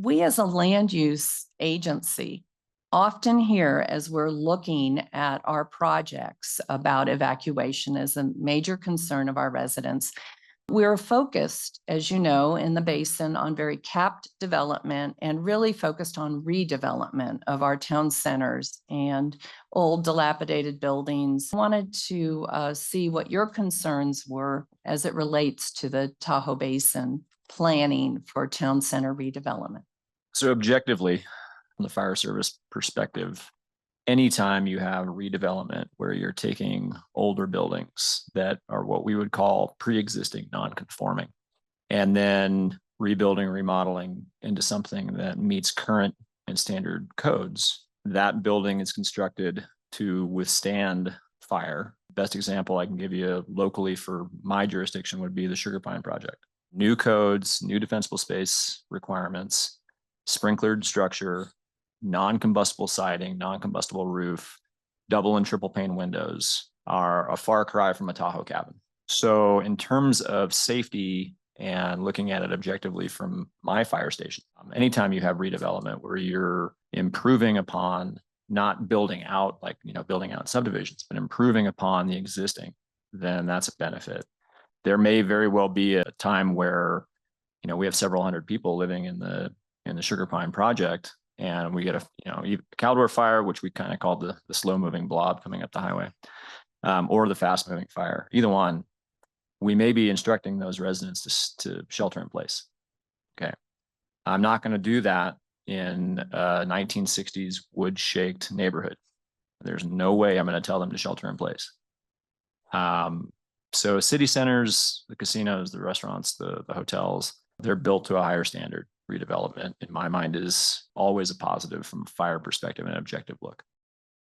We as a land use agency often hear, as we're looking at our projects, about evacuation as a major concern of our residents. We're focused, as you know, in the basin on very capped development and really focused on redevelopment of our town centers and old dilapidated buildings. I wanted to see what your concerns were as it relates to the Tahoe Basin planning for town center redevelopment. So objectively, from the fire service perspective, anytime you have redevelopment where you're taking older buildings that are what we would call pre-existing non-conforming, and then rebuilding, remodeling into something that meets current and standard codes, that building is constructed to withstand fire. Best example I can give you locally for my jurisdiction would be the Sugar Pine project. New codes, new defensible space requirements, sprinklered structure, non-combustible siding, non-combustible roof, double and triple pane windows are a far cry from a Tahoe cabin. So in terms of safety and looking at it objectively from my fire station, anytime you have redevelopment where you're improving upon, not building out like, building out subdivisions, but improving upon the existing, then that's a benefit. There may very well be a time where, we have several hundred people living in the Sugar Pine project, and we get a Caldor fire, which we kind of called the slow moving blob coming up the highway, or the fast moving fire. Either one, we may be instructing those residents to shelter in place. Okay. I'm not going to do that in a 1960s wood shaked neighborhood. There's no way I'm going to tell them to shelter in place. So city centers, the casinos, the restaurants, the hotels, they're built to a higher standard. Redevelopment, in my mind, is always a positive from a fire perspective and an objective look.